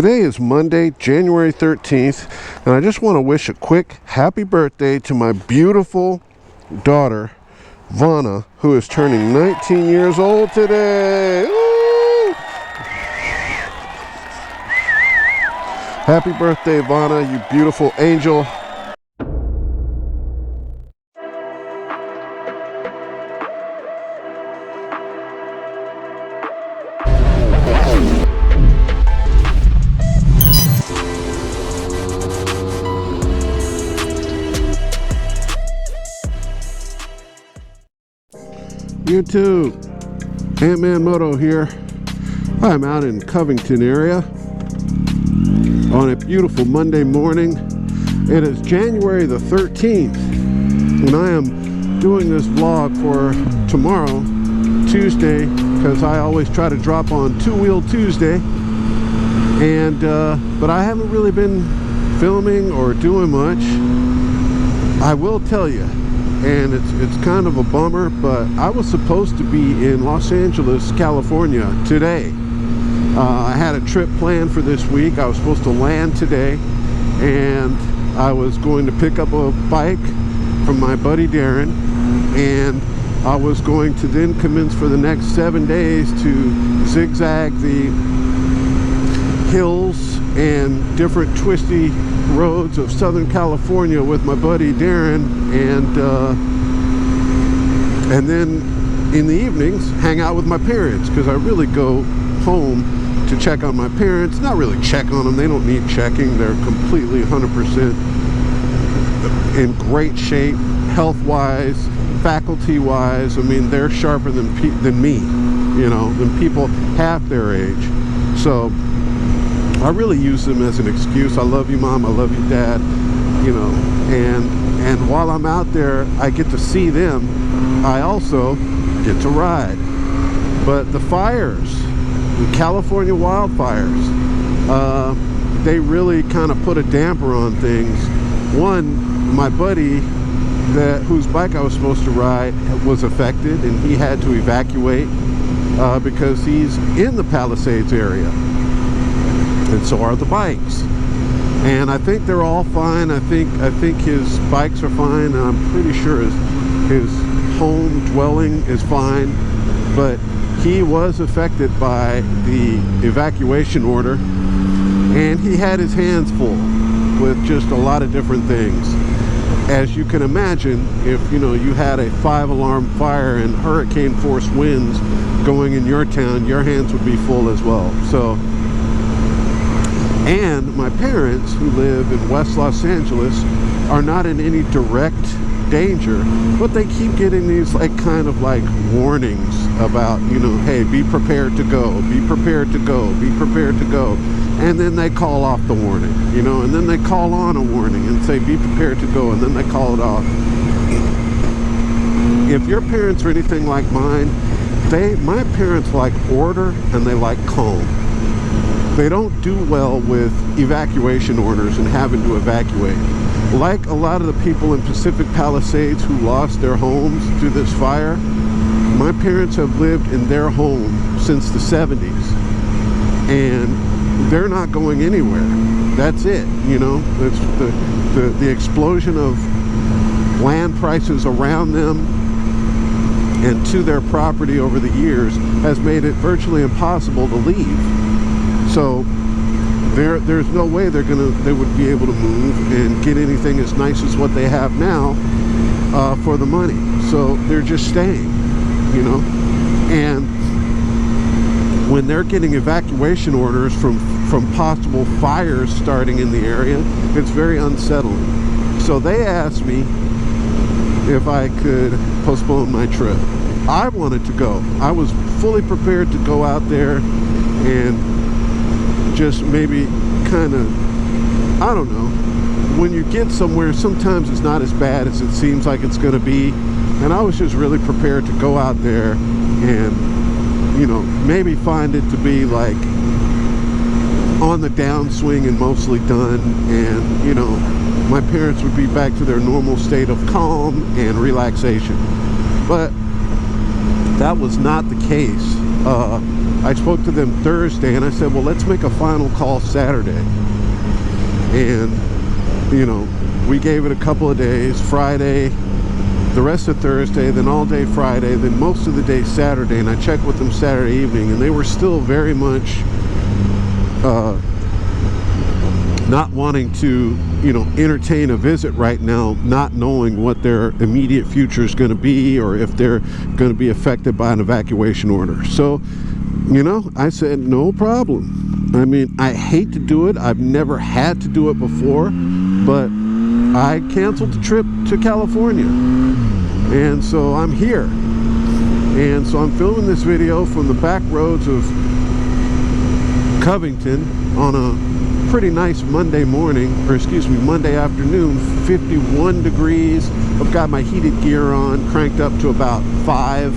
Today is Monday, January 13th, and I just want to wish a quick happy birthday to my beautiful daughter, Vanna, who is turning 19 years old today. Woo! Happy birthday, Vanna, you beautiful angel. YouTube, Ant-Man Moto here. I'm out in Covington area on a beautiful Monday morning. It is January the 13th, and I am doing this vlog for tomorrow, Tuesday, because I always try to drop on Two-Wheel Tuesday, and but I haven't really been filming or doing much. I will tell you, and it's kind of a bummer, but I was supposed to be in Los Angeles, California today. I had a trip planned for this week. I was supposed to land today, and I was going to pick up a bike from my buddy Darren, and I was going to then commence for the next 7 days to zigzag the hills and different twisty roads of Southern California with my buddy Darren, and then in the evenings hang out with my parents, because I really go home to check on my parents. Not really check on them, they don't need checking. They're completely 100% in great shape, health wise, faculty wise. I mean, they're sharper than me, you know, than people half their age. So I really use them as an excuse. I love you, Mom, I love you, Dad, you know, and while I'm out there, I get to see them. I also get to ride. But the fires, the California wildfires, they really kind of put a damper on things. One, my buddy whose bike I was supposed to ride was affected, and he had to evacuate because he's in the Palisades area. And so are the bikes, and I think they're all fine. I think his bikes are fine, and I'm pretty sure his home dwelling is fine, but he was affected by the evacuation order, and he had his hands full with just a lot of different things. As you can imagine, if you had a 5-alarm fire and hurricane force winds going in your town, your hands would be full as well. So, and my parents, who live in West Los Angeles, are not in any direct danger, but they keep getting these kind of warnings about, hey, be prepared to go, be prepared to go, be prepared to go. And then they call off the warning, and then they call on a warning and say, be prepared to go, and then they call it off. If your parents are anything like mine, my parents like order and they like calm. They don't do well with evacuation orders and having to evacuate. Like a lot of the people in Pacific Palisades who lost their homes to this fire, my parents have lived in their home since the 70s, and they're not going anywhere. That's it, It's the explosion of land prices around them and to their property over the years has made it virtually impossible to leave. So there's no way they would be able to move and get anything as nice as what they have now for the money. So they're just staying, and when they're getting evacuation orders from possible fires starting in the area, it's very unsettling. So they asked me if I could postpone my trip. I wanted to go. I was fully prepared to go out there and just maybe kind of, I don't know, when you get somewhere, sometimes it's not as bad as it seems like it's going to be, and I was just really prepared to go out there and maybe find it to be on the downswing and mostly done, and my parents would be back to their normal state of calm and relaxation. But that was not the case. I spoke to them Thursday, and I said, well, let's make a final call Saturday. And, you know, we gave it a couple of days, Friday, the rest of Thursday, then all day Friday, then most of the day Saturday, and I checked with them Saturday evening, and they were still very much not wanting to, you know, entertain a visit right now, not knowing what their immediate future is going to be, or if they're going to be affected by an evacuation order. So, you know, I said, no problem. I mean, I hate to do it. I've never had to do it before, but I canceled the trip to California, and so I'm here. And so I'm filming this video from the back roads of Covington on a pretty nice Monday morning, or excuse me, Monday afternoon, 51 degrees. I've got my heated gear on, cranked up to about 5,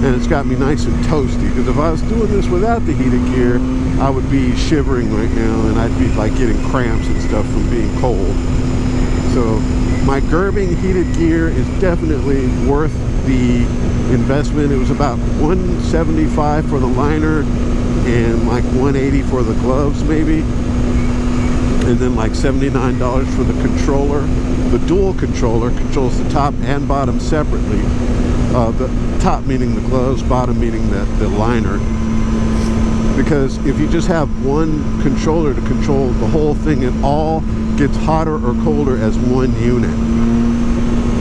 and it's got me nice and toasty, because if I was doing this without the heated gear, I would be shivering right now, and I'd be like getting cramps and stuff from being cold. So my Gerbing heated gear is definitely worth the investment. It was about $175 for the liner and like $180 for the gloves maybe, and then like $79 for the controller. The dual controller controls the top and bottom separately. The top meaning the gloves, bottom meaning the liner. Because if you just have one controller to control the whole thing, it all gets hotter or colder as one unit.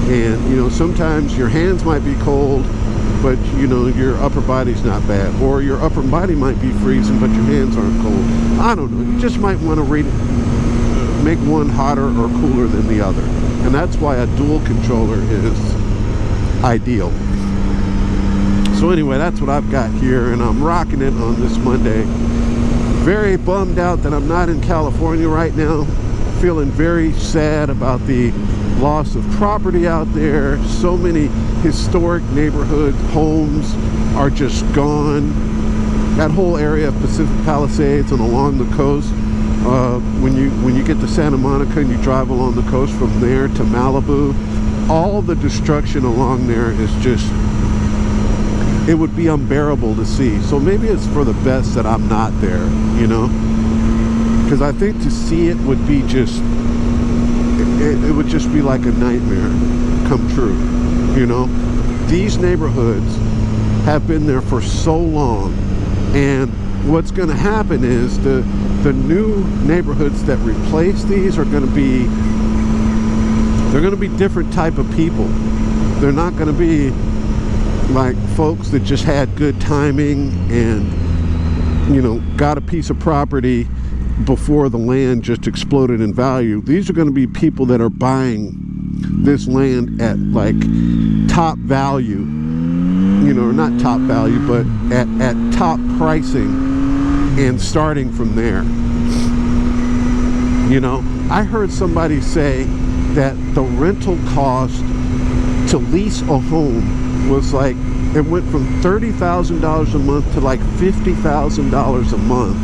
And, you know, sometimes your hands might be cold, but, you know, your upper body's not bad. Or your upper body might be freezing, but your hands aren't cold. I don't know. You just might want to make one hotter or cooler than the other. And that's why a dual controller is ideal. So anyway, that's what I've got here, and I'm rocking it on this Monday. Very bummed out that I'm not in California right now. Feeling very sad about the loss of property out there. So many historic neighborhood homes are just gone. That whole area of Pacific Palisades and along the coast, when you get to Santa Monica and you drive along the coast from there to Malibu, all the destruction along there is just, it would be unbearable to see. So maybe it's for the best that I'm not there, you know, because I think to see it would be just, it would just be like a nightmare come true, you know. These neighborhoods have been there for so long, and what's going to happen is the new neighborhoods that replace these are going to be, they're going to be different type of people. They're not going to be like folks that just had good timing and, you know, got a piece of property before the land just exploded in value. These are going to be people that are buying this land at like top value, you know, not top value, but at top pricing, and starting from there. You know, I heard somebody say that the rental cost to lease a home was like, it went from $30,000 a month to like $50,000 a month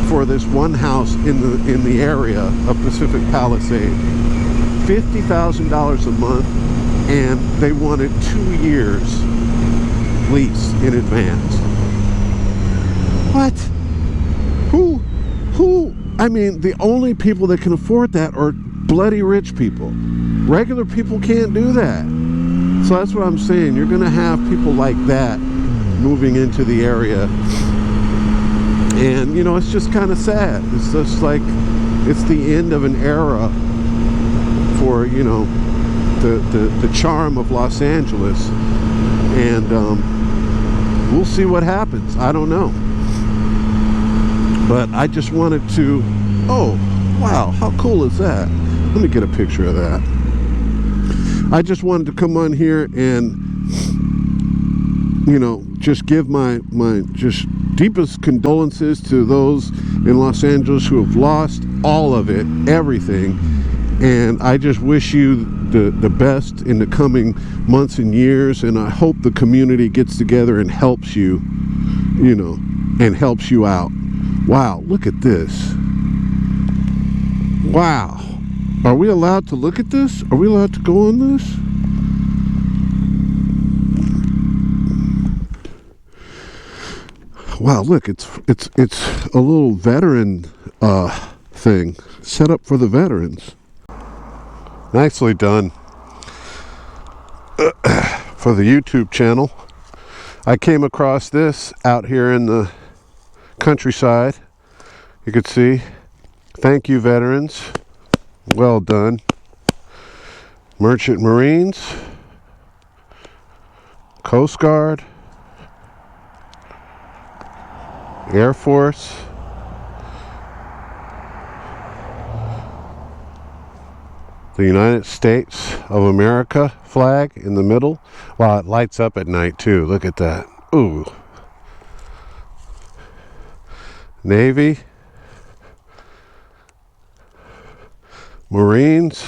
for this one house in the area of Pacific Palisades. $50,000 a month, and they wanted 2 years lease in advance. What? Who? I mean, the only people that can afford that are bloody rich people. Regular people can't do that. So that's what I'm saying. You're going to have people like that moving into the area. And, you know, it's just kind of sad. It's just like, it's the end of an era for, you know, the charm of Los Angeles. And we'll see what happens. I don't know. But I just wanted to, oh, wow, how cool is that? Let me get a picture of that. I just wanted to come on here and, you know, just give my just deepest condolences to those in Los Angeles who have lost all of it, everything. And I just wish you the best in the coming months and years. And I hope the community gets together and helps you, you know, and helps you out. Wow, look at this. Wow. Are we allowed to look at this? Are we allowed to go on this? Wow, look, it's a little veteran thing set up for the veterans. Nicely done. For the YouTube channel. I came across this out here in the countryside. You could see. Thank you, veterans. Well done. Merchant Marines, Coast Guard, Air Force, the United States of America flag in the middle. Wow, it lights up at night too. Look at that. Ooh. Navy, Marines,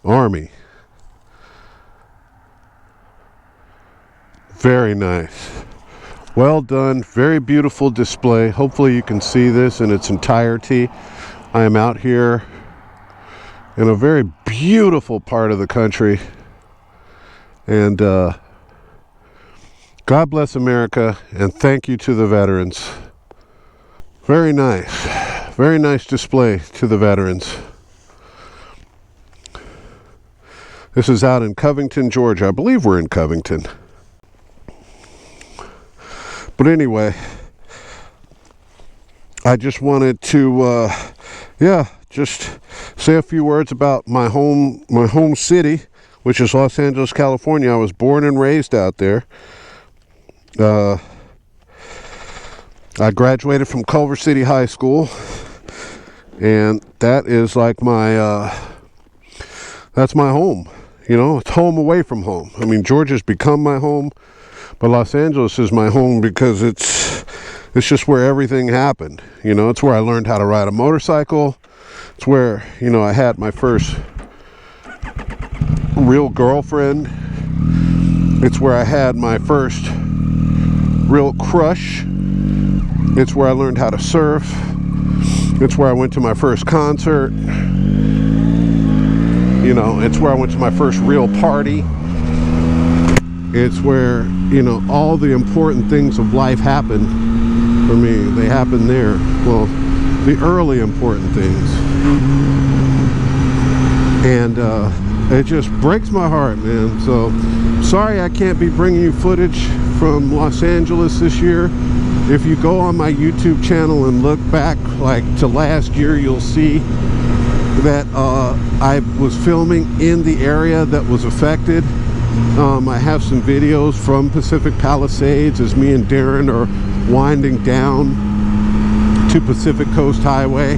Army. Very nice. Well done. Very beautiful display. Hopefully you can see this in its entirety. I am out here in a very beautiful part of the country. And God bless America, and thank you to the veterans. Very nice. Very nice display to the veterans. This is out in Covington, Georgia. I believe we're in Covington. But anyway, I just wanted to, just say a few words about my home city, which is Los Angeles, California. I was born and raised out there. I graduated from Culver City High School, and that is like my, that's my home. You know, it's home away from home. I mean, Georgia's become my home, but Los Angeles is my home because it's just where everything happened. You know, it's where I learned how to ride a motorcycle. It's where, you know, I had my first real girlfriend. It's where I had my first real crush. It's where I learned how to surf. It's where I went to my first concert. You know, it's where I went to my first real party. It's where, you know, all the important things of life happened for me. They happened there. Well, the early important things. And it just breaks my heart, man. So, sorry I can't be bringing you footage from Los Angeles this year. If you go on my YouTube channel and look back like to last year, you'll see that I was filming in the area that was affected. I have some videos from Pacific Palisades as me and Darren are winding down to Pacific Coast Highway,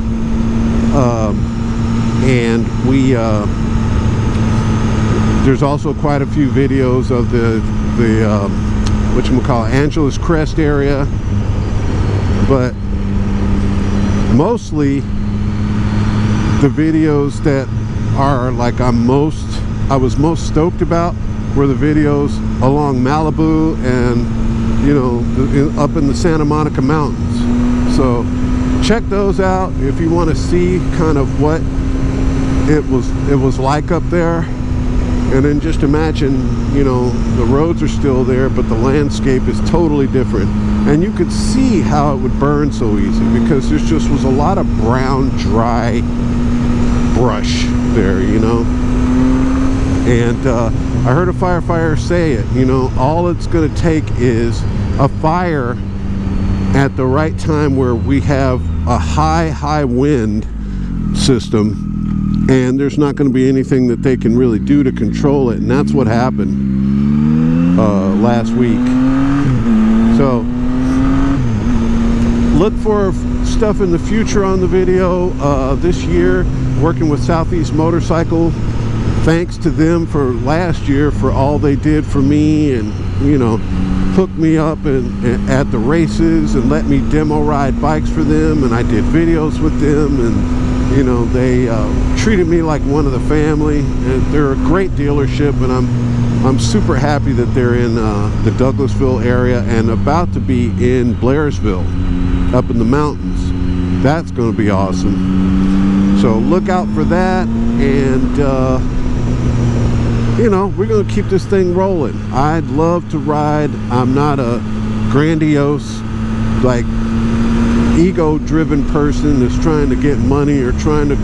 and we there's also quite a few videos of the whatchamacallit, Angeles Crest area, but mostly the videos that are like I was most stoked about were the videos along Malibu and, you know, up in the Santa Monica Mountains. So check those out if you want to see kind of what it was like up there. And then just imagine, you know, the roads are still there, but the landscape is totally different. And you could see how it would burn so easy because there just was a lot of brown, dry brush there, you know. And I heard a firefighter say it, you know, all it's going to take is a fire at the right time where we have a high wind system, and there's not going to be anything that they can really do to control it. And that's what happened last week. So look for stuff in the future on the video. This year, working with Southeast Motorcycle, thanks to them for last year for all they did for me, and, you know, hooked me up and at the races and let me demo ride bikes for them, and I did videos with them, and, you know, they treated me like one of the family, and they're a great dealership, and I'm super happy that they're in the Douglasville area and about to be in Blairsville up in the mountains. That's going to be awesome. So look out for that, and you know, we're gonna keep this thing rolling. I'd love to ride. I'm not a grandiose, like, ego-driven person that's trying to get money or trying to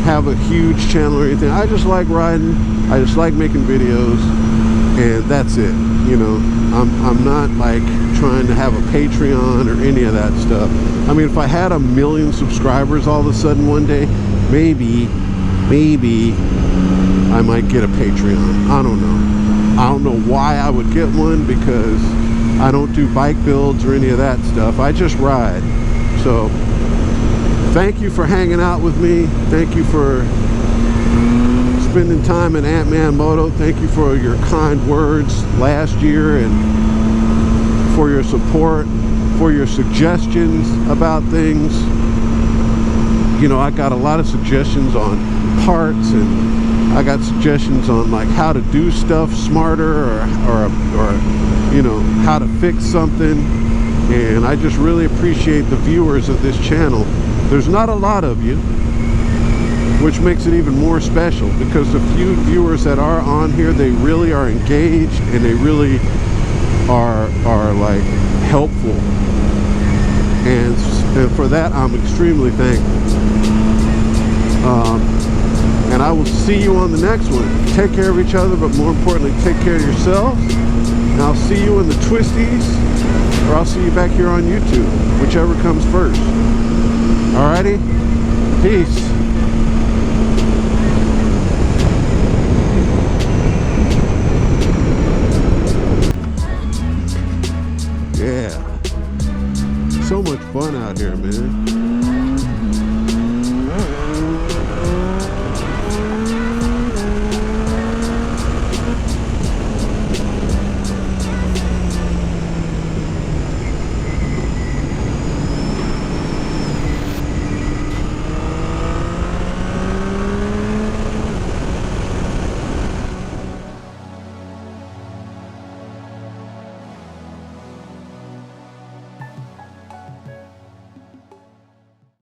have a huge channel or anything. I just like riding. I just like making videos, and that's it. You know, I'm not like trying to have a Patreon or any of that stuff. I mean, if I had 1 million subscribers all of a sudden one day, maybe I might get a Patreon. I don't know. I don't know why I would get one, because I don't do bike builds or any of that stuff. I just ride. So thank you for hanging out with me. Thank you for spending time in Ant-Man Moto. Thank you for your kind words last year, and for your support, for your suggestions about things. You know, I got a lot of suggestions on parts, and I got suggestions on like how to do stuff smarter, or you know, how to fix something. And I just really appreciate the viewers of this channel. There's not a lot of you, which makes it even more special, because the few viewers that are on here, they really are engaged, and they really are like helpful. And for that, I'm extremely thankful. And I will see you on the next one. Take care of each other, but more importantly, take care of yourselves. And I'll see you in the twisties, or I'll see you back here on YouTube, whichever comes first. Alrighty? Peace. Yeah. So much fun out here, man.